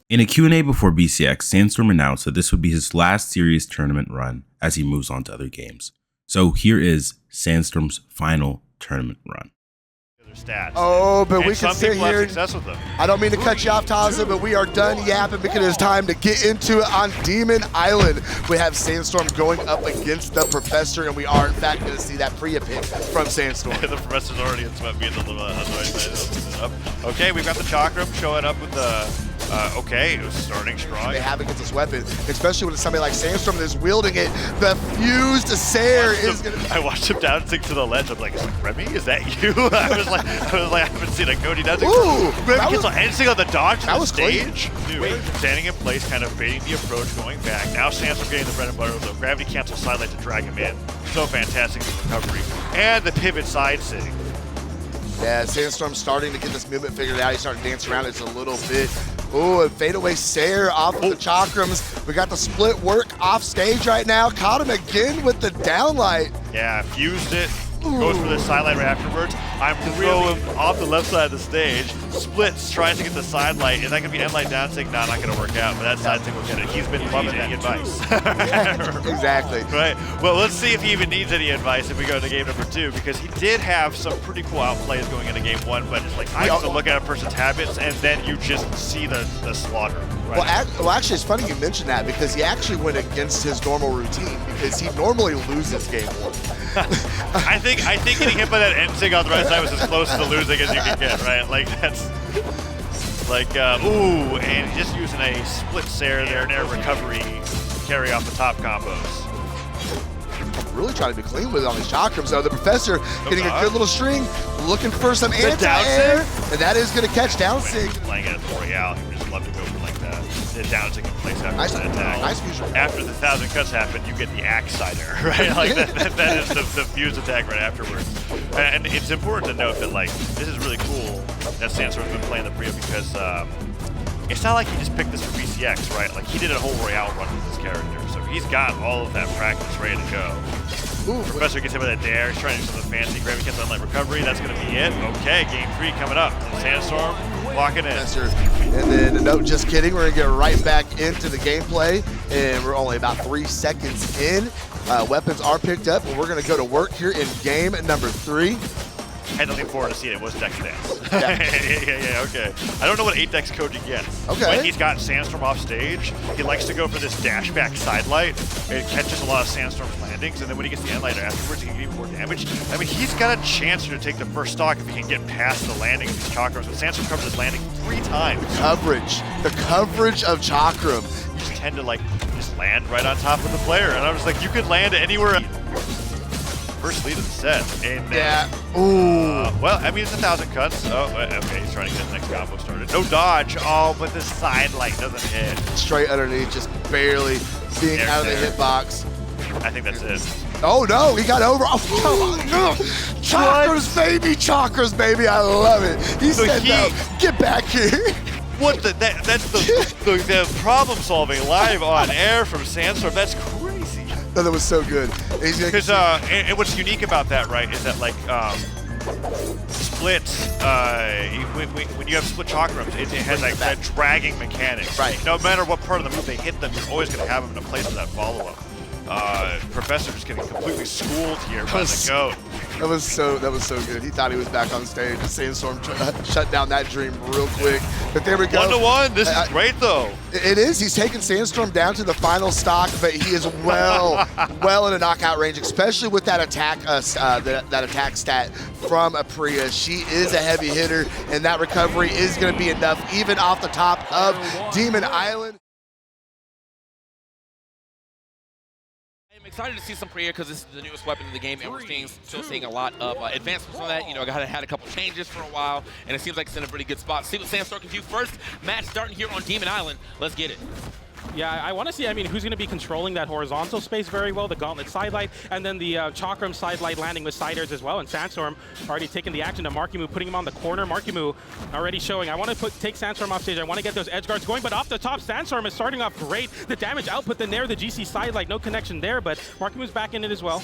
In a Q&A before BCX, Sandstorm announced that this would be his last serious tournament run as he moves on to other games. So here is Sandstorm's final tournament run. Stats. Oh, but and we can sit here. Success with them. I don't mean to cut you off, Taza, but we are done yapping because it's time to get into it on Demon Island. We have Sandstorm going up against the Professor, and we are, in fact, going to see that Priya pick from Sandstorm. The Professor's already in sweat being a little annoyed. Okay, we've got the Chakram showing up with the. Okay, it was starting strong. They have against this weapon, especially when somebody like Sandstorm is wielding it. The fused Sayer is going to. I watched him down sink to the ledge. I'm like, Remy, is that you? I was like, I haven't seen a Cody down sink. Ooh, Remy gets anything on the dodge to the stage. Dude, standing in place, kind of baiting the approach, going back. Now Sandstorm getting the bread and butter, though. Gravity cancel sidelight to drag him in. So fantastic recovery. And the pivot side sitting. Yeah, Sandstorm's starting to get this movement figured out. He's starting to dance around it just a little bit. Oh, and fadeaway Sayer off of the Chakrams. We got the split work off stage right now. Caught him again with the downlight. Yeah, fused it. Goes for the sidelight right afterwards. I'm really off the left side of the stage. Splits, tries to get the sidelight. Is that going to be end light down sync? No, not going to work out, but that side sync will get it. He's been loving that advice. Exactly. Right. Well, let's see if he even needs any advice if we go to game number 2, because he did have some pretty cool outplays going into game 1, but it's like I used to look at a person's habits and then you just see the slaughter. Right? Well, actually, it's funny you mentioned that because he actually went against his normal routine because he normally loses game 1. I think getting hit by that end sig on the right side was as close to losing as you can get, right? Like that's like ooh, and just using a split Sayer there, an air recovery carry off the top combos. Really trying to be clean with it on these Chakrams, though. The Professor getting a good little string, looking for some anti-air, and that is going to catch down sig. Playing it at the Royale, he would just love to go for like that. The down sig in place after that attack. Nice fusion. After the 1,000 cuts happen, you get the axe side air, right? Like that is the fuse attack right afterwards. And it's important to note that like this is really cool that Sandstorm's been playing the Priya because it's not like he just picked this for BCX, right? Like he did a whole Royale run with this character, so he's got all of that practice ready to go. Ooh, Professor gets hit with a dare. He's trying to do something fancy. Gravity cancel unlight recovery. That's going to be it. Okay, game 3 coming up. Sandstorm locking in. And then, no, just kidding. We're going to get right back into the gameplay, and we're only about 3 seconds in. Weapons are picked up, and we're going to go to work here in game number 3. I had nothing forward to see it. It was Dex Dance. Yeah. yeah, okay. I don't know what 8 Dex Koji gets. Okay. When he's got Sandstorm off stage, he likes to go for this dash back sidelight. It catches a lot of Sandstorm's landings, and then when he gets the end lighter afterwards, he can get more damage. I mean, he's got a chance here to take the first stock if he can get past the landing of these Chakrams. But Sandstorm covers his landing 3 times. The coverage of Chakram. You just tend to like just land right on top of the player, and I'm just like, you could land anywhere. First lead of the set. And yeah. Ooh. Well, I mean, it's 1,000 cuts. Oh, okay. He's trying to get the next combo started. No dodge. Oh, but the side light doesn't hit. Straight underneath, just barely being out of the hitbox. I think that's it. Oh no, he got over. Oh, come on. No. Chakras, baby. I love it. He said, no, get back here. What the? That's the problem solving live on air from Sandstorm. That's crazy. No, that was so good. Because and what's unique about that, right, is that like splits. When you have split Chakrams, it has like that dragging mechanics. Right. No matter what part of the move they hit them, you're always going to have them in a place for that follow up. Professor just getting completely schooled here by the GOAT. That was so good. He thought he was back on stage. Sandstorm shut down that dream real quick. But there we go. 1-1. This is great though. It is. He's taking Sandstorm down to the final stock, but he is well in a knockout range, especially with that attack that attack stat from Priya. She is a heavy hitter, and that recovery is going to be enough, even off the top of Demon Island. I'm excited to see some Priya because this is the newest weapon in the game, and we're still seeing a lot of advancements on that. You know, I had a couple changes for a while, and it seems like it's in a pretty good spot. See what Sandstorm can do first. Match starting here on Demon Island. Let's get it. Yeah, I want to see, who's going to be controlling that horizontal space very well, the Gauntlet sidelight, and then the Chakram sidelight landing with siders as well. And Sandstorm already taking the action to marckiemoo, putting him on the corner. marckiemoo already showing, I want to take Sandstorm off stage. I want to get those edge guards going, but off the top, Sandstorm is starting off great. The damage output, the Nair, the GC sidelight, no connection there, but marckiemoo's back in it as well.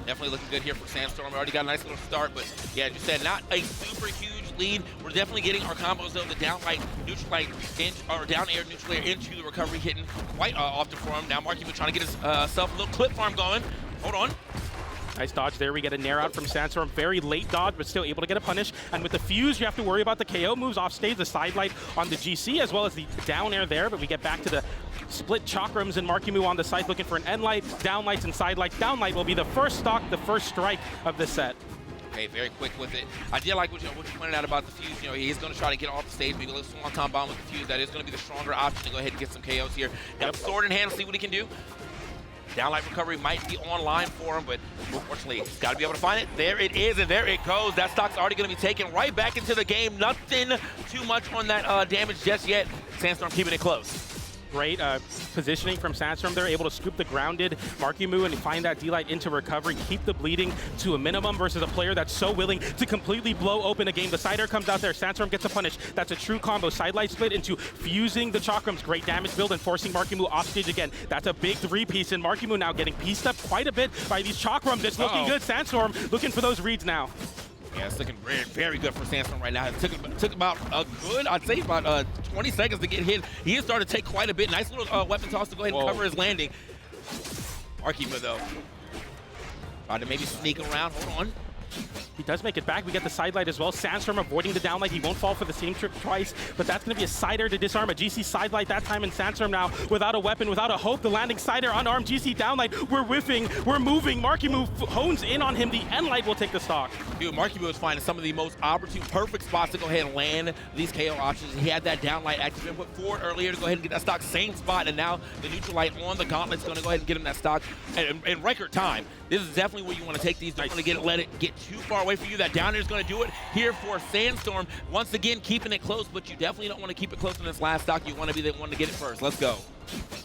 Definitely looking good here for Sandstorm. Already got a nice little start, but yeah, as you said, not a super huge lead. We're definitely getting our combos though. The down light, neutral light, or down air, neutral air into the recovery, hitting quite often for him. Now marckiemoo trying to get himself a little clip farm going. Hold on. Nice dodge there. We get a nair out from Sandstorm. Very late dodge, but still able to get a punish. And with the fuse, you have to worry about the KO moves off stage, the side light on the GC, as well as the down air there. But we get back to the split chakrams and marckiemoo on the side looking for an end light, down lights and side lights. Down light will be the first stock, the first strike of this set. Okay, very quick with it. I did like what you pointed out about the fuse. You know, he's going to try to get off the stage, maybe a little swanton bomb with the fuse. That is going to be the stronger option to go ahead and get some KOs here. Got the sword in hand, see what he can do. Downlight recovery might be online for him, but unfortunately, he's got to be able to find it. There it is, and there it goes. That stock's already going to be taken right back into the game. Nothing too much on that damage just yet. Sandstorm keeping it close. Great positioning from Sandstorm. They're able to scoop the grounded marckiemoo and find that D-Light into recovery, keep the bleeding to a minimum versus a player that's so willing to completely blow open a game. The Cider comes out there. Sandstorm gets a punish. That's a true combo. Sidelight split into fusing the chakrams. Great damage build and forcing marckiemoo off stage again. That's a big three-piece, and marckiemoo now getting pieced up quite a bit by these chakrams. It's looking good. Sandstorm looking for those reads now. Yeah, it's looking very, very good for Sandstorm right now. It took about a good, I'd say about 20 seconds to get hit. He has started to take quite a bit. Nice little weapon toss to go ahead and cover his landing. marckiemoo though. Trying to maybe sneak around. Hold on. He does make it back. We get the side light as well. Sandstorm avoiding the down light. He won't fall for the same trick twice, but that's going to be a Cider to disarm. A GC side light that time, and Sandstorm now without a weapon, without a hope. The landing Cider unarmed. GC down light. We're whiffing. We're moving. marckiemoo hones in on him. The end light will take the stock. Dude, marckiemoo is finding some of the most opportune, perfect spots to go ahead and land these KO options. He had that down light active input forward earlier to go ahead and get that stock. Same spot, and now the neutral light on the gauntlet's going to go ahead and get him that stock in record time. This is definitely where you want to take these. Don't want to let it get too far away from you. That down air is going to do it here for Sandstorm. Once again, keeping it close, but you definitely don't want to keep it close in this last stock. You want to be the one to get it first. Let's go.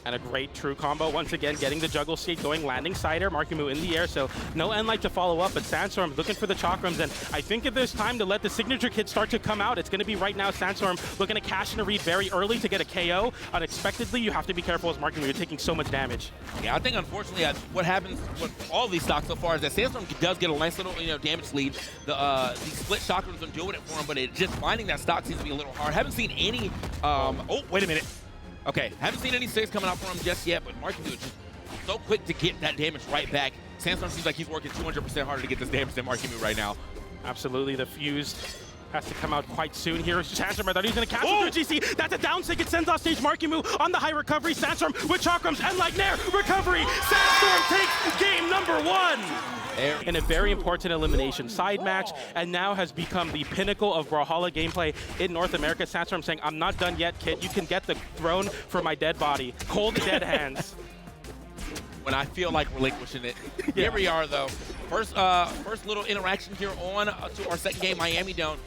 And a great true combo once again, getting the juggle skate going, landing Cider, marckiemoo in the air, so no end light to follow up, but Sandstorm looking for the chakrams, and I think if there's time to let the signature kit start to come out, it's going to be right now. Sandstorm looking to cash in a read very early to get a KO. Unexpectedly, you have to be careful as marckiemoo, you're taking so much damage. Yeah, I think unfortunately what happens with all these stocks so far is that Sandstorm does get a nice little damage lead. The split chakrams are doing it for him, but just finding that stock seems to be a little hard. Haven't seen any, oh, wait a minute. Okay, haven't seen any six coming out for him just yet, but marckiemoo is just so quick to get that damage right back. Sandstorm seems like he's working 200% harder to get this damage than marckiemoo right now. Absolutely, the fuse has to come out quite soon here. Sandstorm, I thought he was going to cancel through GC. That's a down stick. It sends off stage marckiemoo on the high recovery. Sandstorm with chakrams and like nair recovery. Sandstorm takes game number 1. In a very important elimination side match, and now has become the pinnacle of Brawlhalla gameplay in North America. Sandstorm saying, I'm not done yet, kid. You can get the throne for my dead body. Cold dead hands. When I feel like relinquishing it. Here we are, though. First little interaction here on to our second game, Miami Dome.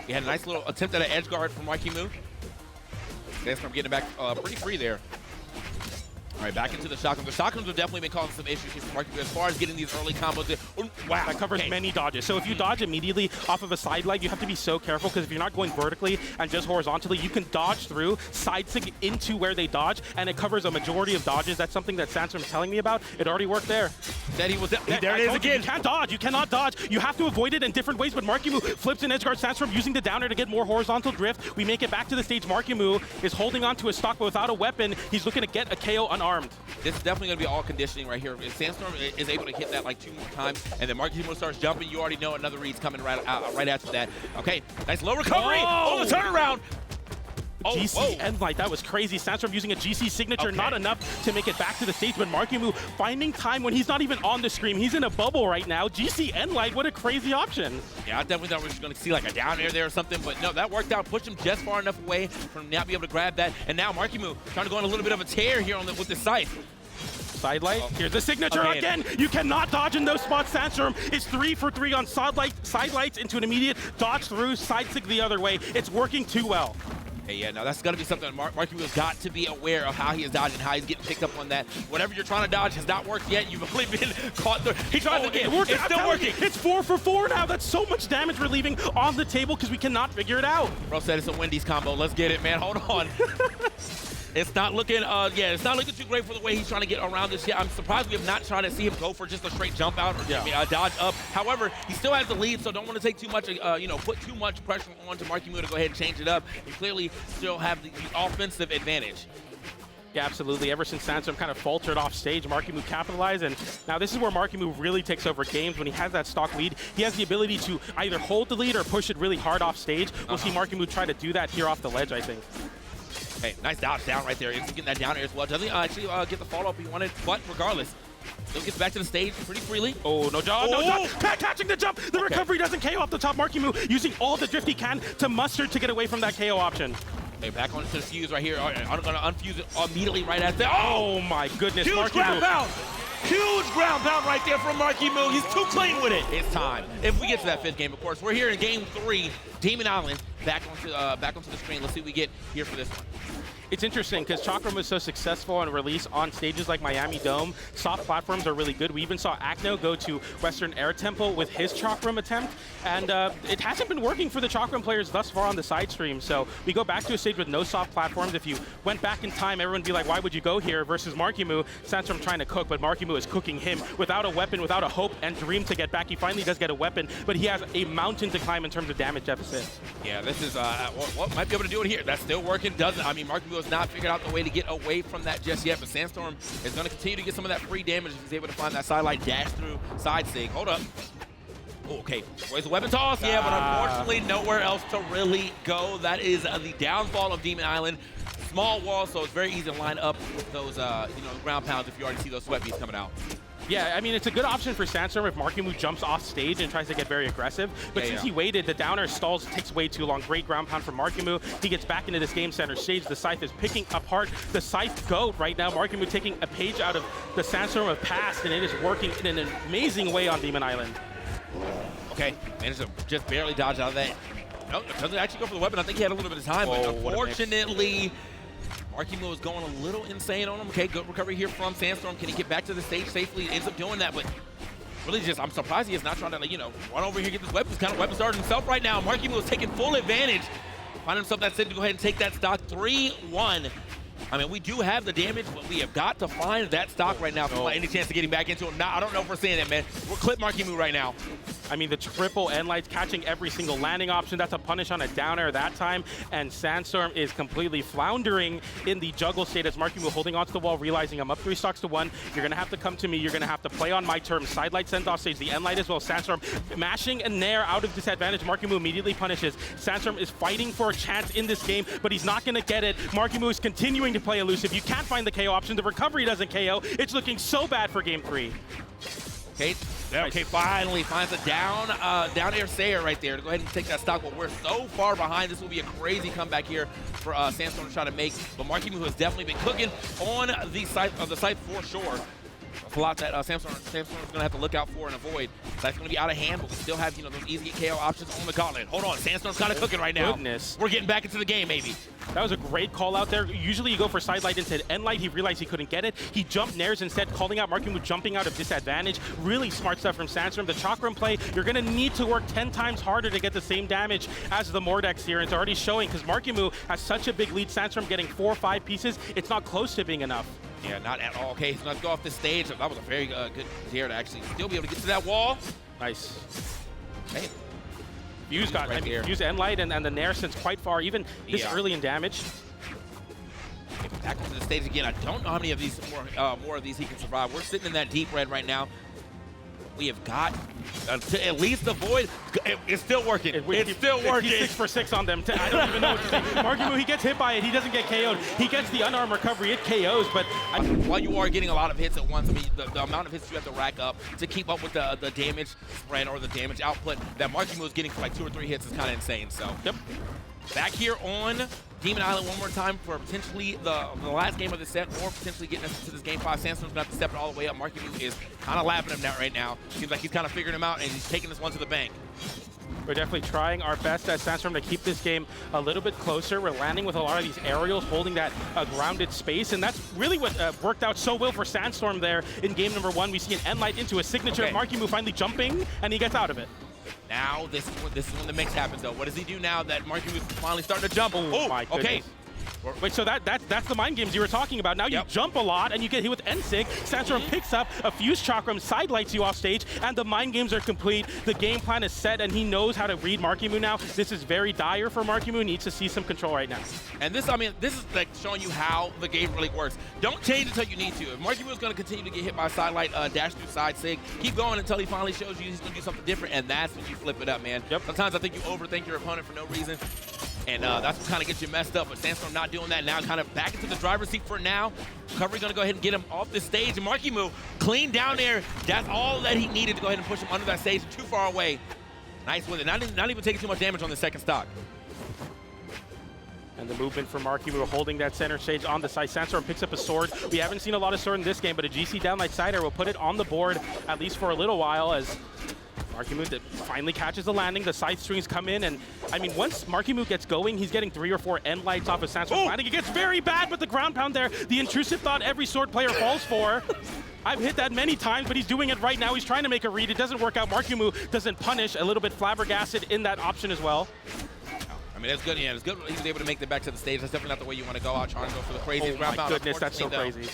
We had a nice little attempt at an edge guard from marckiemoo. Sandstorm getting back pretty free there. All right, back into the chakrams. The chakrams have definitely been causing some issues here for marckiemoo as far as getting these early combos in. Oh, wow. That covers many dodges. So if you dodge immediately off of a side light, you have to be so careful, because if you're not going vertically and just horizontally, you can dodge through, side sig into where they dodge, and it covers a majority of dodges. That's something that Sandstorm is telling me about. It already worked there. That he was there it is again. You can't dodge. You cannot dodge. You have to avoid it in different ways, but marckiemoo flips an edge guard. Sandstorm using the downer to get more horizontal drift. We make it back to the stage. marckiemoo is holding on to a stock, but without a weapon, he's looking to get a KO unarmed. This is definitely going to be all conditioning right here. If Sandstorm is able to hit that like 2 more times, and then marckiemoo starts jumping, you already know another read's coming right after that. Okay, nice low recovery. Oh, the turnaround. Oh, GC end light, that was crazy. Sandstorm using a GC signature, not enough to make it back to the stage, but marckiemoo finding time when he's not even on the screen. He's in a bubble right now. GC end light, what a crazy option. Yeah, I definitely thought we were just going to see like a down air there or something, but no, that worked out. Pushed him just far enough away from not be able to grab that, and now marckiemoo trying to go on a little bit of a tear here with the scythe. Side light, here's the signature again. You cannot dodge in those spots. Sandstorm is 3 for 3 on side lights into an immediate dodge through, side sig the other way. It's working too well. Hey, yeah, now that's got to be something marckiemoo got to be aware of, how he is dodging, how he's getting picked up on that. Whatever you're trying to dodge has not worked yet. You've only been caught there. He tries again. It's still working. It's 4 for 4 now. That's so much damage relieving on the table because we cannot figure it out. Bro said it's a Wendy's combo. Let's get it, man. Hold on. It's not looking, it's not looking too great for the way he's trying to get around this yet. I'm surprised we have not tried to see him go for just a straight jump out or dodge up. However, he still has the lead, so don't want to take too much, put too much pressure onto marckiemoo to go ahead and change it up. You clearly still have the offensive advantage. Yeah, absolutely. Ever since Sandstorm kind of faltered off stage, marckiemoo capitalized, and now this is where marckiemoo really takes over games. When he has that stock lead, he has the ability to either hold the lead or push it really hard off stage. We'll see marckiemoo try to do that here off the ledge, I think. Hey, nice dodge down right there. He's getting that down air as well. Doesn't actually get the follow-up he wanted, but regardless, still gets back to the stage pretty freely. Oh, no dodge, no dodge. Catching the jump. The recovery doesn't KO off the top. marckiemoo using all the drift he can to muster to get away from that KO option. Okay, back onto the fuse right here. I'm going to unfuse it immediately right at that. Oh my goodness, huge ground pound. Huge ground pound right there from marckiemoo. He's too clean with it. It's time. If we get to that 5th game, of course. We're here in game 3. Demon Island back onto the screen. Let's see what we get here for this one. It's interesting because Chakram was so successful on release on stages like Miami Dome. Soft platforms are really good. We even saw Akno go to Western Air Temple with his Chakram attempt, and it hasn't been working for the Chakram players thus far on the side stream. So we go back to a stage with no soft platforms. If you went back in time, everyone would be like, why would you go here? Versus marckiemoo, Sandstorm trying to cook, but marckiemoo is cooking him without a weapon, without a hope and dream to get back. He finally does get a weapon, but he has a mountain to climb in terms of damage deficit. Yeah, this is, might be able to do it here. That's still working, doesn't. I mean, marckiemoo has not figured out the way to get away from that just yet, but Sandstorm is going to continue to get some of that free damage if he's able to find that sidelight dash through side sig. Hold up. Oh, okay, where's the weapon toss? Yeah, but unfortunately nowhere else to really go. That is the downfall of Demon Island. Small wall, so it's very easy to line up those, ground pounds if you already see those sweat beats coming out. Yeah, I mean, it's a good option for Sandstorm if marckiemoo jumps off stage and tries to get very aggressive. But since he waited, the downer stalls, takes way too long. Great ground pound from marckiemoo. He gets back into this game center stage. The Scythe is picking apart the Scythe GOAT right now. marckiemoo taking a page out of the Sandstorm of past, and it is working in an amazing way on Demon Island. Okay, managed to just barely dodge out of that. No, doesn't actually go for the weapon. I think he had a little bit of time, but unfortunately, marckiemoo is going a little insane on him. Okay, good recovery here from Sandstorm. Can he get back to the stage safely? He ends up doing that, but really just, I'm surprised he is not trying to, run over here, get this weapon. He's kind of weapon started himself right now. marckiemoo is taking full advantage. Find himself that set to go ahead and take that stock 3-1. I mean, we do have the damage, but we have got to find that stock right now if we want any chance of getting back into it. Nah, I don't know if we're seeing it, man. We're clip marckiemoo right now. I mean, the triple end lights catching every single landing option. That's a punish on a down air that time. And Sandstorm is completely floundering in the juggle state as marckiemoo holding onto the wall, realizing I'm up 3 stocks to 1. You're going to have to come to me. You're going to have to play on my terms. Side light sent off stage. The end light as well. Sandstorm mashing a nair out of disadvantage. marckiemoo immediately punishes. Sandstorm is fighting for a chance in this game, but he's not going to get it. marckiemoo is continuing to play elusive. You can't find the KO option. The recovery doesn't KO. It's looking so bad for game 3. Okay, finally finds a down air Sayer right there to go ahead and take that stock, but we're so far behind. This will be a crazy comeback here for Sandstorm to try to make, but marckiemoo has definitely been cooking on the site for sure. That's a lot that Sandstorm's going to have to look out for and avoid. Site's going to be out of hand, but we still have those easy KO options on the gauntlet. Hold on, Sandstorm's kind of cooking right now. Goodness. We're getting back into the game, maybe. That was a great call out there. Usually you go for side light into end light. He realized he couldn't get it. He jumped nairs instead, calling out marckiemoo jumping out of disadvantage. Really smart stuff from Sandstorm. The Chakram play, you're going to need to work 10 times harder to get the same damage as the Mordex here. It's already showing because marckiemoo has such a big lead. Sandstorm getting 4 or 5 pieces. It's not close to being enough. Yeah, not at all. Okay, he's going to go off the stage. That was a very good here to actually still be able to get to that wall. Nice. Hey. Fuse got Fuse end light and the nair since quite far, even this early in damage. Back onto the stage again. I don't know how many of these more of these he can survive. We're sitting in that deep red right now. We have got to at least avoid. It's still working. It's still working. He's 6 for 6 on them. I don't even know what to say. marckiemoo, he gets hit by it. He doesn't get KO'd. He gets the unarmed recovery. It KOs, but while you are getting a lot of hits at once, I mean, the amount of hits you have to rack up to keep up with the damage spread or the damage output that marckiemoo is getting for like 2 or 3 hits is kind of insane. So, back here on Demon Island one more time for potentially the last game of the set, or potentially getting us into this game 5. Sandstorm's going to have to step it all the way up. marckiemoo is kind of laughing him right now. Seems like he's kind of figuring him out, and he's taking this one to the bank. We're definitely trying our best at Sandstorm to keep this game a little bit closer. We're landing with a lot of these aerials, holding that grounded space, and that's really what worked out so well for Sandstorm there in game number 1. We see an end light into a signature. marckiemoo finally jumping, and he gets out of it. Now, this is when the mix happens, though. What does he do now that marckiemoo is finally starting to jump? Oh, my goodness. Okay. Wait, so that's the mind games you were talking about. Now you jump a lot and you get hit with N-Sig. Sandstorm picks up a Fuse Chakram, sidelights you off stage, and the mind games are complete. The game plan is set, and he knows how to read marckiemoo now. This is very dire for marckiemoo. Needs to see some control right now. And this, I mean, this is like showing you how the game really works. Don't change until you need to. If marckiemoo is going to continue to get hit by sidelight, dash through side sig, keep going until he finally shows you he's going to do something different, and that's when you flip it up, man. Sometimes I think you overthink your opponent for no reason. And that's what kind of gets you messed up, but Sandstorm not doing that now, kind of back into the driver's seat for now. Recovery going to go ahead and get him off the stage, and marckiemoo clean down there. That's all that he needed to go ahead and push him under that stage, too far away. Nice with it, not even taking too much damage on the second stock. And the movement for marckiemoo holding that center stage on the side. Sandstorm picks up a sword. We haven't seen a lot of sword in this game, but a GC downlight sider will put it on the board, at least for a little while, as marckiemoo finally catches the landing. The side strings come in, and I mean, once marckiemoo gets going, he's getting 3 or 4 end lights off of Sandstorm's landing. It gets very bad with the ground pound there. The intrusive thought every sword player falls for. I've hit that many times, but he's doing it right now. He's trying to make a read. It doesn't work out. marckiemoo doesn't punish. A little bit flabbergasted in that option as well. I mean, that's good. Yeah, it's good he was able to make it back to the stage. That's definitely not the way you want to go out, trying to go for the crazy. Oh my goodness, that's so crazy.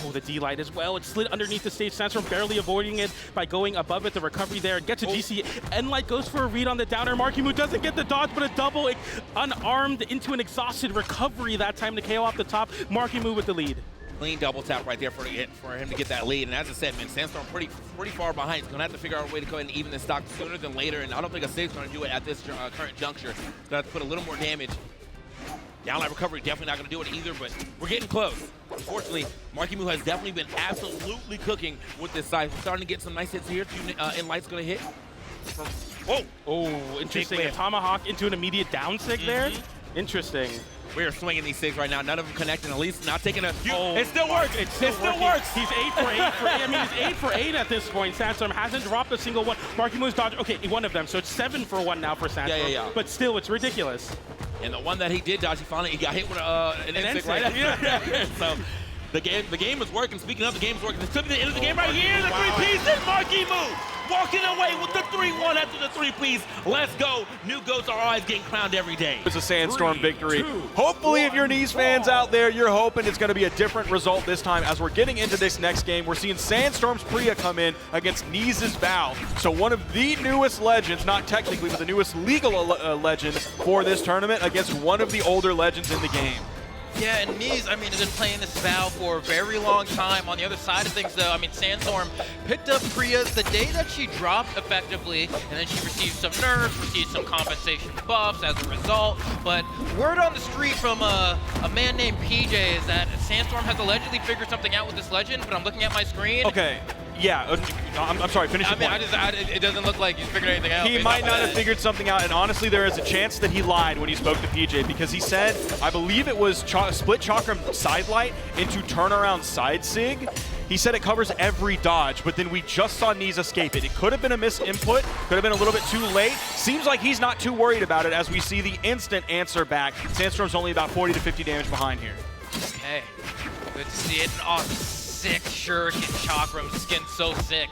Oh, the D-light as well. It slid underneath the stage. Sandstorm barely avoiding it by going above it. The recovery there. Gets a GC. N-light goes for a read on the downer. marckiemoo doesn't get the dodge, but a double unarmed into an exhausted recovery that time to KO off the top. marckiemoo with the lead. Clean double tap right there for him to get that lead. And as I said, man, Sandstorm pretty far behind. He's going to have to figure out a way to go ahead and even this stock sooner than later. And I don't think a Sig's going to do it at this current juncture. He's going to have to put a little more damage. Downlight recovery definitely not going to do it either, but we're getting close. Unfortunately, marckiemoo has definitely been absolutely cooking with this side. We're starting to get some nice hits here. 2 in-light's going to hit. Whoa! Oh, interesting. A tomahawk into an immediate down sig there. Interesting. We are swinging these SIGs right now. None of them connecting. At least not taking a. It still works. It still works. He's 8 for 8. I mean, he's 8 for 8 at this point. Sandstorm hasn't dropped a single one. marckiemoo's dodge. Okay, one of them. So it's 7 for 1 now for Sandstorm. Yeah. But still, it's ridiculous. And the one that he did dodge, he got hit with an N-sig right after. So the game is working. Speaking of, the game is working. This could be the end of the game right here. The 3-piece and marckiemoo walking away with the 3-1 after the 3-piece. Let's go. New GOATs are always getting crowned every day. It's a Sandstorm victory. Hopefully, if you're Nees fans out there, you're hoping it's going to be a different result this time. As we're getting into this next game, we're seeing Sandstorm's Priya come in against Nees' Val. So one of the newest legends, not technically, but the newest legal legends for this tournament against one of the older legends in the game. Yeah, and Nees, I mean, has been playing this Val for a very long time. On the other side of things, though, I mean, Sandstorm picked up Priya the day that she dropped effectively, and then she received some nerfs, received some compensation buffs as a result. But word on the street from a man named PJ is that Sandstorm has allegedly figured something out with this legend, but I'm looking at my screen. Okay. Yeah, I'm sorry, finish your point. It doesn't look like he's figured anything out. He might not have figured something out, and honestly, there is a chance that he lied when he spoke to PJ, because he said, I believe it was split chakram sidelight into turnaround side sig. He said it covers every dodge, but then we just saw Nees escape it. It could have been a misinput, could have been a little bit too late. Seems like he's not too worried about it as we see the instant answer back. Sandstorm's only about 40 to 50 damage behind here. Okay, good to see it. Sick shuriken chakram, skin so sick.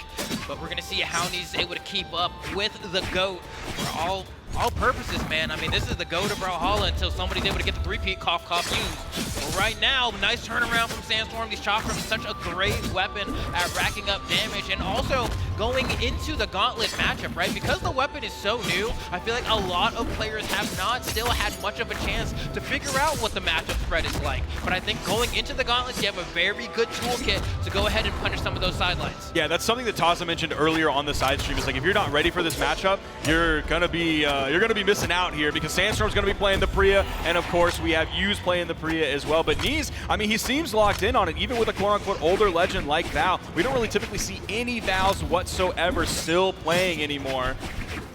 But we're gonna see how he's able to keep up with the GOAT for all purposes, man. I mean, this is the GOAT of Brawlhalla until somebody's able to get the 3-peat cough used. But right now, nice turnaround from Sandstorm. These chakrams, such a great weapon at racking up damage, and also going into the gauntlet matchup, right? Because the weapon is so new, I feel like a lot of players have not still had much of a chance to figure out what the matchup spread is like. But I think going into the gauntlets, you have a very good toolkit to go ahead and punish some of those sidelines. Yeah, that's something that Taza mentioned earlier on the side stream. It's like, if you're not ready for this matchup, you're gonna be missing out here, because Sandstorm's gonna be playing the Priya, and of course we have Yuz playing the Priya as well. But Nees, I mean, he seems locked in on it, even with a quote-unquote older legend like Val. We don't really typically see any Vals whatsoever still playing anymore.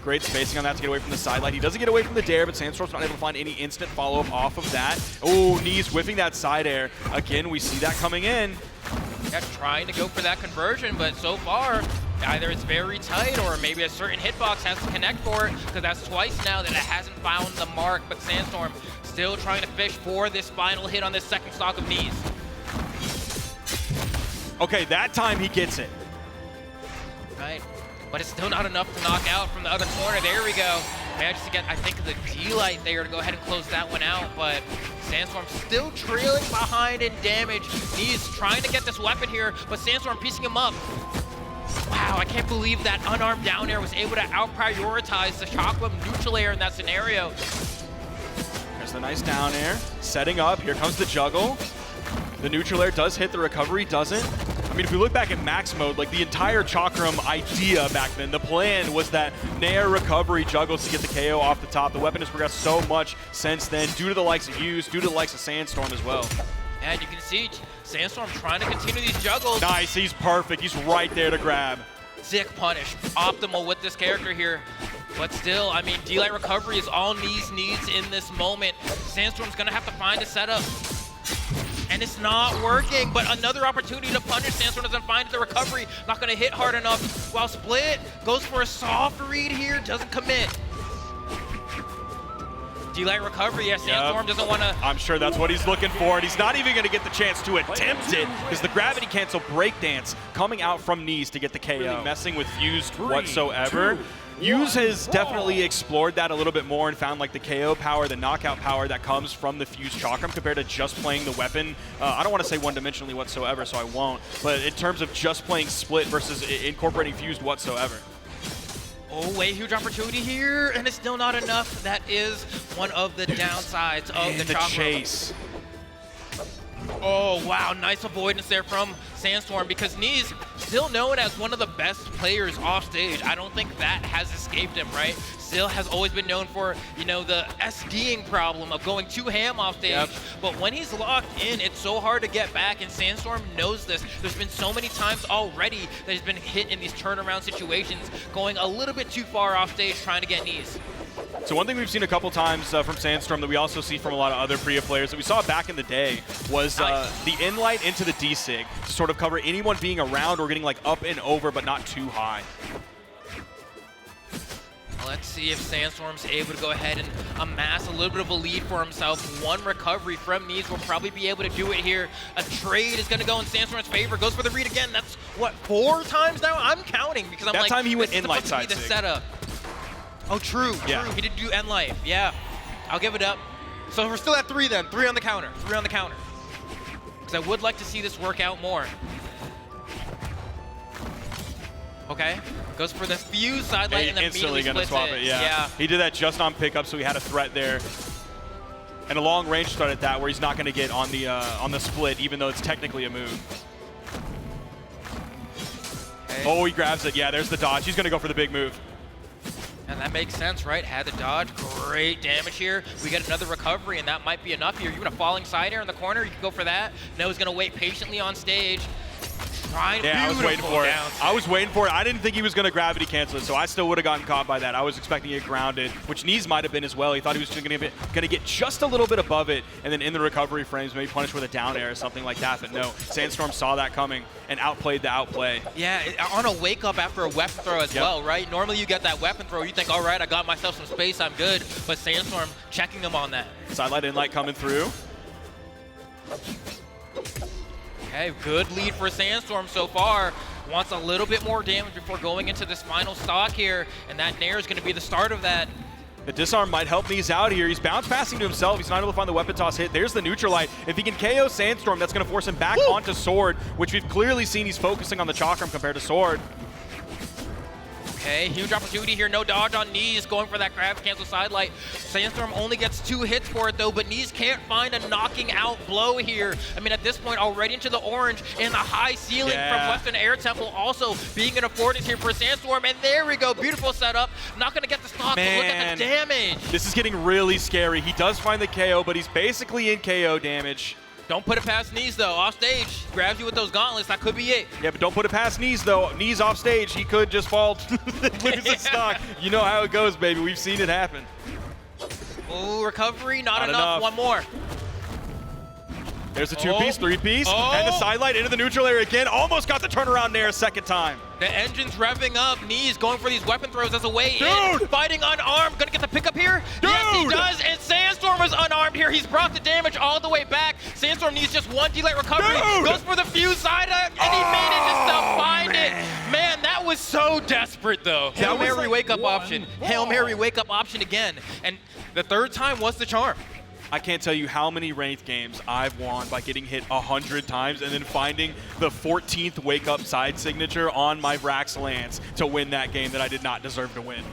Great spacing on that to get away from the sidelight. He doesn't get away from the dare, but Sandstorm's not able to find any instant follow-up off of that. Oh, Nees whiffing that side air. Again, we see that coming in. Yeah, trying to go for that conversion, but so far, either it's very tight or maybe a certain hitbox has to connect for it, because that's twice now that it hasn't found the mark. But Sandstorm still trying to fish for this final hit on this second stock of Nees. Okay, that time he gets it. Right, but it's still not enough to knock out from the other corner. There we go. Manages to get, I think, the D-Light there to go ahead and close that one out, but Sandstorm still trailing behind in damage. He's trying to get this weapon here, but Sandstorm piecing him up. Wow, I can't believe that unarmed down air was able to out-prioritize the Chakram neutral air in that scenario. There's the nice down air, setting up. Here comes the juggle. The neutral air does hit, the recovery doesn't. I mean, if we look back at max mode, like the entire Chakram idea back then, the plan was that Nair recovery juggles to get the KO off the top. The weapon has progressed so much since then, due to the likes of Hughes, due to the likes of Sandstorm as well. And you can see Sandstorm trying to continue these juggles. Nice, he's perfect. He's right there to grab. Sick punish, optimal with this character here. But still, I mean, D-Light recovery is all Knees needs in this moment. Sandstorm's gonna have to find a setup. And it's not working, but another opportunity to punish. Sandstorm doesn't find the recovery, not gonna hit hard enough. While Split goes for a soft read here, doesn't commit. D-Light recovery, yeah, Sandstorm doesn't wanna... I'm sure that's what he's looking for, and he's not even gonna get the chance to attempt it, because the gravity cancel breakdance coming out from Knees to get the KO. Really messing with Fused whatsoever. Hughes has definitely explored that a little bit more and found like the KO power, the knockout power that comes from the Fused Chakram compared to just playing the weapon. I don't want to say one-dimensionally whatsoever, so I won't. But in terms of just playing Split versus incorporating Fused whatsoever. Oh, wait, huge opportunity here, and it's still not enough. That is one of the downsides of the Chakram. Chase. Oh, wow, nice avoidance there from Sandstorm, because Knees still known as one of the best players off stage. I don't think that has escaped him, right? Still has always been known for, you know, the SDing problem of going too ham off stage. Yep. But when he's locked in, it's so hard to get back, and Sandstorm knows this. There's been so many times already that he's been hit in these turnaround situations, going a little bit too far off stage trying to get Knees. So one thing we've seen a couple times from Sandstorm that we also see from a lot of other Priya players that we saw back in the day was the in-light into the D-Sig to sort of cover anyone being around or getting like up and over but not too high. Let's see if Sandstorm's able to go ahead and amass a little bit of a lead for himself. One recovery from Knees will probably be able to do it here. A trade is going to go in Sandstorm's favor. Goes for the read again. That's, what, 4 times now? I'm counting because I'm like, that time he went in-light side the setup. Oh, true, yeah. True. He did do end life. Yeah, I'll give it up. So we're still at 3 then. 3 on the counter. 3 on the counter. Because I would like to see this work out more. Okay, goes for the Fuse side light and then instantly gonna swap it. Yeah. He did that just on pickup, so he had a threat there. And a long range start at that, where he's not going to get on the split, even though it's technically a move. Okay. Oh, he grabs it. Yeah, there's the dodge. He's going to go for the big move. And that makes sense, right? Had the dodge, great damage here. We get another recovery, and that might be enough here. Even a falling side air in the corner, you can go for that. Noah's going to wait patiently on stage. Yeah, I was waiting for it. I was waiting for it. I didn't think he was going to gravity cancel it, so I still would have gotten caught by that. I was expecting it grounded, which Knees might have been as well. He thought he was going to get just a little bit above it, and then in the recovery frames, maybe punish with a down air or something like that. But no, Sandstorm saw that coming and outplayed the outplay. Yeah, on a wake up after a weapon throw as well, right? Normally you get that weapon throw, you think, all right, I got myself some space, I'm good. But Sandstorm checking him on that. Sidelight in-light coming through. Okay, good lead for Sandstorm so far. Wants a little bit more damage before going into this final stock here, and that Nair is going to be the start of that. The disarm might help Knees out here. He's bounce passing to himself. He's not able to find the weapon toss hit. There's the neutral light. If he can KO Sandstorm, that's going to force him back onto Sword, which we've clearly seen he's focusing on the Chakram compared to Sword. Okay, huge opportunity here. No dodge on Knees, going for that grab cancel sidelight. Sandstorm only gets 2 hits for it though, but Knees can't find a knocking out blow here. I mean, at this point, already into the orange, and the high ceiling from Western Air Temple also being an affordance here for Sandstorm. And there we go, beautiful setup. Not gonna get the stock, but look at the damage. This is getting really scary. He does find the KO, but he's basically in KO damage. Don't put it past Knees though, off stage. Grabs you with those gauntlets, that could be it. Yeah, but don't put it past Knees though. Knees off stage, he could just fall, lose his stock. You know how it goes, baby. We've seen it happen. Oh, recovery, not enough. One more. There's the 2-piece, 3-piece, and the sidelight into the neutral area again. Almost got the turnaround there a second time. The engine's revving up. Knees going for these weapon throws as a way in. Fighting unarmed. Gonna get the pickup here? Yes, he does. And Sandstorm is unarmed here. He's brought the damage all the way back. Sandstorm needs just 1 D-Light recovery. Goes for the fuse side, and he made it just to find it. Man, that was was so desperate, though. Hail Mary wake-up option. Hail Mary wake-up option again. And the third time was the charm. I can't tell you how many ranked games I've won by getting hit 100 times and then finding the 14th wake-up side signature on my Vrax Lance to win that game that I did not deserve to win.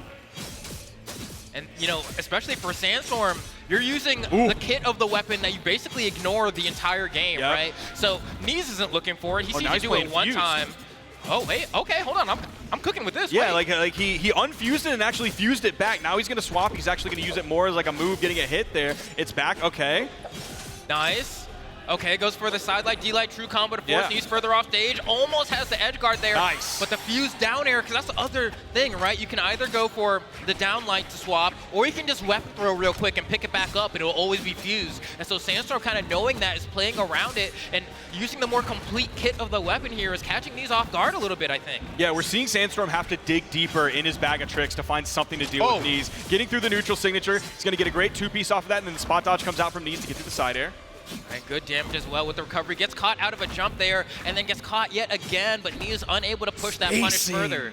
And, you know, especially for Sandstorm, you're using the kit of the weapon that you basically ignore the entire game, right? So Knees isn't looking for it. He seems to do it one time. Oh, wait, okay, hold on. I'm cooking with this. Yeah, like he unfused it and actually fused it back. Now he's going to swap. He's actually going to use it more as like a move, getting a hit there. It's back, okay. Nice. Okay, goes for the sidelight, D-light, true combo to force Knees further off stage. Almost has the edge guard there. Nice. But the fuse down air, because that's the other thing, right? You can either go for the down light to swap, or you can just weapon throw real quick and pick it back up, and it'll always be fused. And so Sandstorm kind of knowing that is playing around it, and using the more complete kit of the weapon here is catching Knees off guard a little bit, I think. Yeah, we're seeing Sandstorm have to dig deeper in his bag of tricks to find something to deal with Knees. Getting through the neutral signature, he's going to get a great two-piece off of that, and then the spot dodge comes out from Knees to get through the side air. And good damage as well with the recovery. Gets caught out of a jump there, and then gets caught yet again, but Knees unable to push that punish further.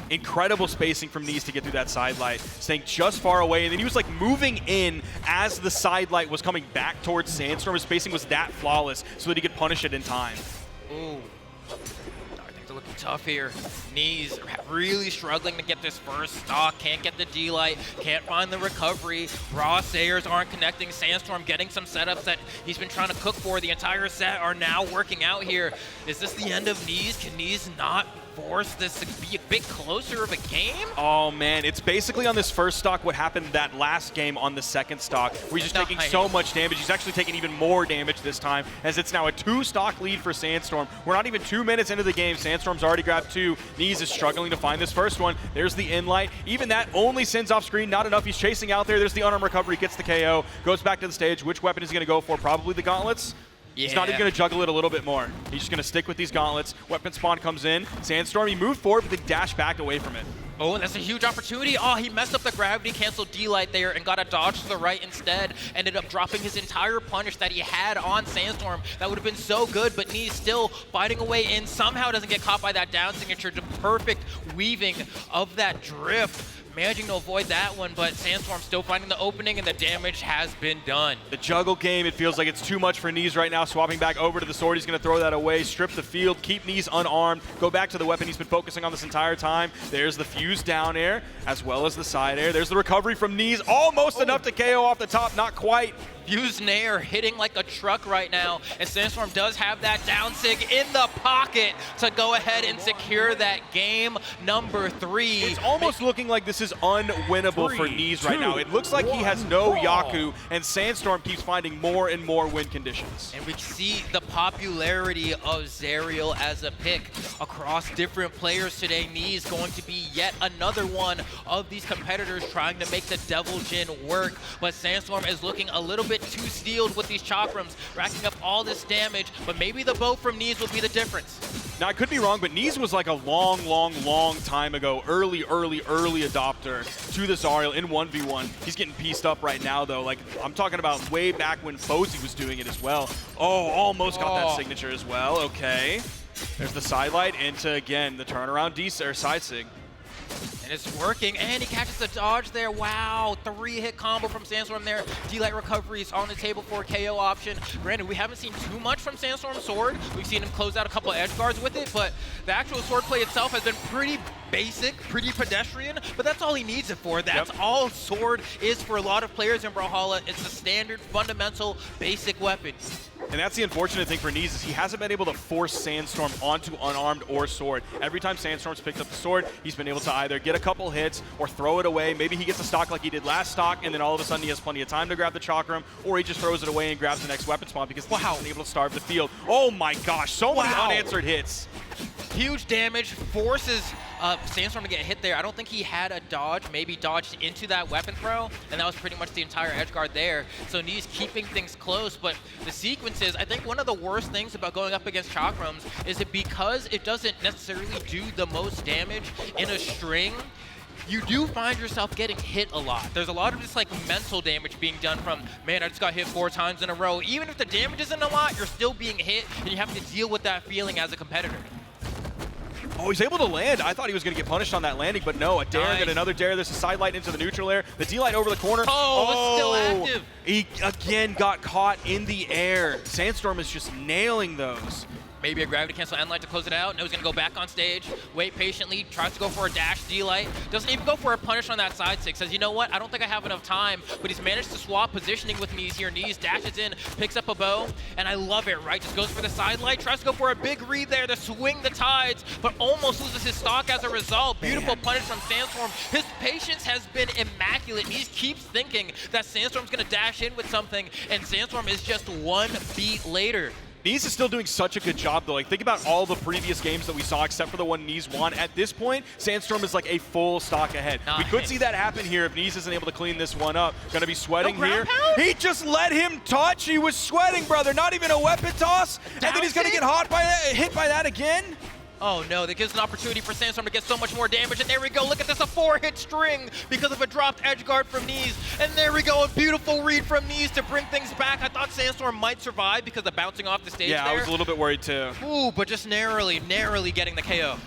Incredible spacing from Knees to get through that side light, staying just far away, and then he was like moving in as the side light was coming back towards Sandstorm. His spacing was that flawless so that he could punish it in time. Ooh. Looking tough here. Knees really struggling to get this first stock. Can't get the D-light. Can't find the recovery. Raw Sayers aren't connecting. Sandstorm getting some setups that he's been trying to cook for the entire set are now working out here. Is this the end of Knees? Can Knees not force this to be a bit closer of a game? Oh man, it's basically on this first stock what happened that last game on the second stock, where he's just taking so much damage. He's actually taking even more damage this time, as it's now a 2-stock lead for Sandstorm. We're not even 2 minutes into the game. Sandstorm's already grabbed 2. Knees is struggling to find this first one. There's the in-light. Even that only sends off screen. Not enough. He's chasing out there. There's the unarmed recovery. Gets the KO. Goes back to the stage. Which weapon is he going to go for? Probably the gauntlets. Yeah. He's not even going to juggle it a little bit more. He's just going to stick with these gauntlets. Weapon spawn comes in. Sandstorm, he moved forward, but then dashed back away from it. Oh, and that's a huge opportunity. Oh, he messed up the gravity cancel D-light there and got a dodge to the right instead. Ended up dropping his entire punish that he had on Sandstorm. That would have been so good, but Knees still fighting away in. Somehow doesn't get caught by that down signature. The perfect weaving of that drift. Managing to avoid that one, but Sandstorm still finding the opening, and the damage has been done. The juggle game, it feels like it's too much for Knees right now. Swapping back over to the sword, he's going to throw that away, strip the field, keep Knees unarmed, go back to the weapon he's been focusing on this entire time. There's the fuse down air, as well as the side air. There's the recovery from Knees, almost enough to KO off the top, not quite. Fuse Nair hitting like a truck right now, and Sandstorm does have that down sig in the pocket to go ahead and secure that game number 3. It's almost looking like this is unwinnable for Knees right now. It looks like he has no Yaku, and Sandstorm keeps finding more and more win conditions. And we see the popularity of Zerial as a pick across different players today. Knees going to be yet another one of these competitors trying to make the Devil Jin work, but Sandstorm is looking a little bit too steeled with these chakrams, racking up all this damage, but maybe the bow from Knees will be the difference. Now, I could be wrong, but Knees was like a long time ago, early adopter to the Zariel in 1v1. He's getting pieced up right now, though. Like, I'm talking about way back when Fozy was doing it as well. Oh, almost got that signature as well. Okay. There's the side light into, again, the turnaround side sig. And it's working, and he catches the dodge there. Wow, 3-hit combo from Sandstorm there. D-light recoveries on the table for a KO option. Granted, we haven't seen too much from Sandstorm's sword. We've seen him close out a couple of edge guards with it, but the actual sword play itself has been pretty basic, pretty pedestrian, but that's all he needs it for. That's all sword is for a lot of players in Brawlhalla. It's a standard, fundamental, basic weapon. And that's the unfortunate thing for Knees is he hasn't been able to force Sandstorm onto unarmed or sword. Every time Sandstorm's picked up the sword, he's been able to either get a couple hits or throw it away. Maybe he gets a stock like he did last stock, and then all of a sudden he has plenty of time to grab the chakram, or he just throws it away and grabs the next weapon spawn because he's been able to starve the field. Oh my gosh, so many unanswered hits. Huge damage, forces Sandstorm to get hit there. I don't think he had a dodge, maybe dodged into that weapon throw, and that was pretty much the entire edge guard there. So Knees keeping things close, but the sequences, I think one of the worst things about going up against chakrams is that because it doesn't necessarily do the most damage in a string, you do find yourself getting hit a lot. There's a lot of just like mental damage being done from, man, I just got hit 4 times in a row. Even if the damage isn't a lot, you're still being hit, and you have to deal with that feeling as a competitor. Oh, he's able to land. I thought he was going to get punished on that landing, but no, a dare and then Nice. another dare. There's a side light into the neutral air. The D-light over the corner. Oh, it's still active. He again got caught in the air. Sandstorm is just nailing those. Maybe a gravity cancel end light to close it out. No, he's gonna go back on stage, wait patiently, tries to go for a dash D-light. Doesn't even go for a punish on that side stick. Says, you know what, I don't think I have enough time, but he's managed to swap positioning with Knees here. Knees dashes in, picks up a bow, and I love it, right? Just goes for the side light, tries to go for a big read there to swing the tides, but almost loses his stock as a result. Beautiful punish from Sandstorm. His patience has been immaculate. Knees keeps thinking that Sandstorm's gonna dash in with something, and Sandstorm is just one beat later. Knees is still doing such a good job, though. Like, think about all the previous games that we saw, except for the one Knees won. At this point, Sandstorm is like a full stock ahead. Nice. We could see that happen here if Knees isn't able to clean this one up. Gonna be sweating No here. ground pound? He just let him touch. He was sweating, brother. Not even a weapon toss. And then he's gonna get hit by that again. Oh no, that gives an opportunity for Sandstorm to get so much more damage, and there we go, look at this, a 4-hit string because of a dropped edge guard from Knees, and there we go, a beautiful read from Knees to bring things back. I thought Sandstorm might survive because of bouncing off the stage Yeah, there. I was a little bit worried too. Ooh, but just narrowly getting the KO.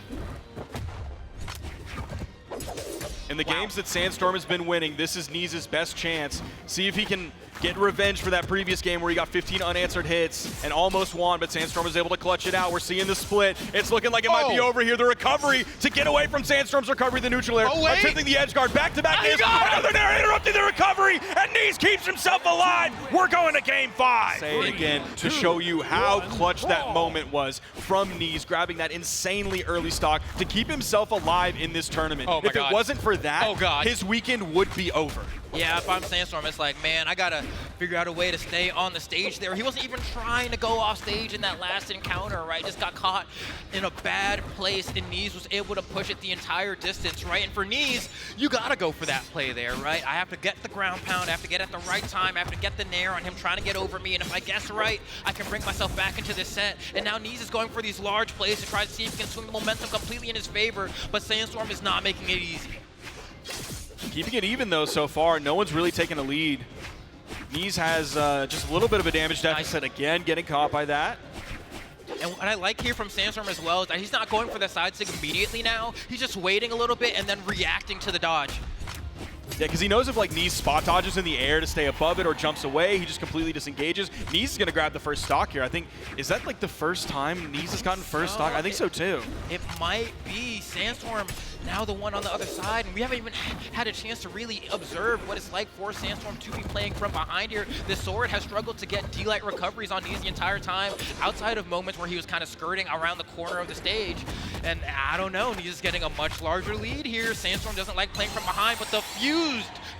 In the games that Sandstorm has been winning, this is Knees' best chance. See if he can get revenge for that previous game where he got 15 unanswered hits and almost won, but Sandstorm was able to clutch it out. We're seeing the split. It's looking like it might be over here. The recovery to get away from Sandstorm's recovery, the neutral air. Oh, wait. Attempting the edge guard. Back-to-back Oh, you Knees. got it. Another dare interrupting the recovery, and Knees keeps himself alive. We're going to game 5. Say it again to show you how clutch that moment was from Knees, grabbing that insanely early stock to keep himself alive in this tournament. Oh my if God. it wasn't for that, Oh God. his weekend would be over. Yeah, if I'm Sandstorm, it's like, man, I gotta figure out a way to stay on the stage there. He wasn't even trying to go off stage in that last encounter, right? Just got caught in a bad place, and Knees was able to push it the entire distance, right? And for Knees, you gotta go for that play there, right? I have to get the ground pound, I have to get at the right time, I have to get the nair on him trying to get over me, and if I guess right, I can bring myself back into this set. And now Knees is going for these large plays to try to see if he can swing the momentum completely in his favor, but Sandstorm is not making it easy. Keeping it even, though, so far. No one's really taken a lead. Knees has just a little bit of a damage deficit. Again, getting caught by that. And what I like here from Sandstorm as well is that he's not going for the side stick immediately now. He's just waiting a little bit and then reacting to the dodge. Yeah, because he knows if like Knees spot dodges in the air to stay above it or jumps away, he just completely disengages. Knees is going to grab the first stock here. I think, is that like the first time Knees has gotten first stock? I think so too. It might be Sandstorm now the one on the other side, and we haven't even had a chance to really observe what it's like for Sandstorm to be playing from behind here. The sword has struggled to get D-light recoveries on Knees the entire time, outside of moments where he was kind of skirting around the corner of the stage. And I don't know, Knees is getting a much larger lead here. Sandstorm doesn't like playing from behind, but the fused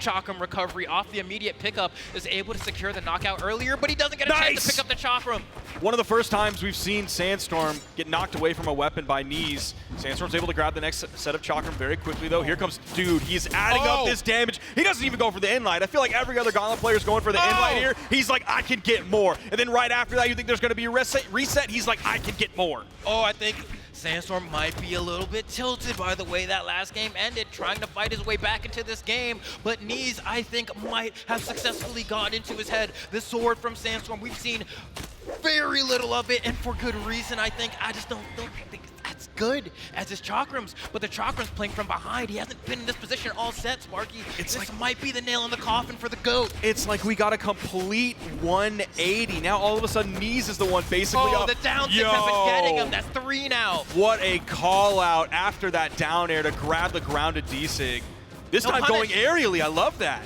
Chakram recovery off the immediate pickup is able to secure the knockout earlier, but he doesn't get a chance to pick up the Chakram. One of the first times we've seen Sandstorm get knocked away from a weapon by Knees. Sandstorm's able to grab the next set of Chakram very quickly, though. Here comes Dude. He's adding up this damage. He doesn't even go for the inlight. I feel like every other Gauntlet player is going for the inlight here. He's like, I can get more. And then right after that, you think there's going to be a reset. He's like, I can get more. Oh, I think Sandstorm might be a little bit tilted by the way that last game ended, trying to fight his way back into this game. But Knees, I think, might have successfully gotten into his head. The sword from Sandstorm, we've seen very little of it, and for good reason, I think. I just don't think that's good as his Chakrams. But the Chakrams playing from behind. He hasn't been in this position all sets, Marky. This might be the nail in the coffin for the GOAT. It's like we got a complete 180. Now all of a sudden, Knees is the one basically up. The down six have been getting him. That's 3 now. What a call out after that down air to grab the grounded D-Sig. This time going aerially, I love that.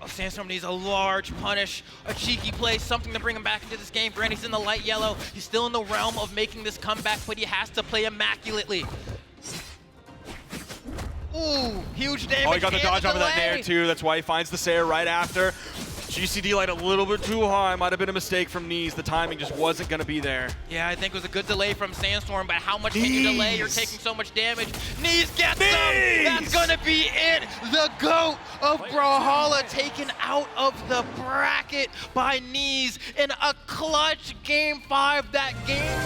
Oh, Sandstorm needs a large punish, a cheeky play, something to bring him back into this game. Granted, he's in the light yellow. He's still in the realm of making this comeback, but he has to play immaculately. Ooh, huge damage. Oh, he got the dodge off of that nair too. That's why he finds the Sair right after. GCD light a little bit too high. Might have been a mistake from Knees. The timing just wasn't going to be there. Yeah, I think it was a good delay from Sandstorm, but how much can you delay? You're taking so much damage. Knees gets them! That's going to be it! The GOAT of Brawlhalla taken out of the bracket by Knees in a clutch Game 5. That game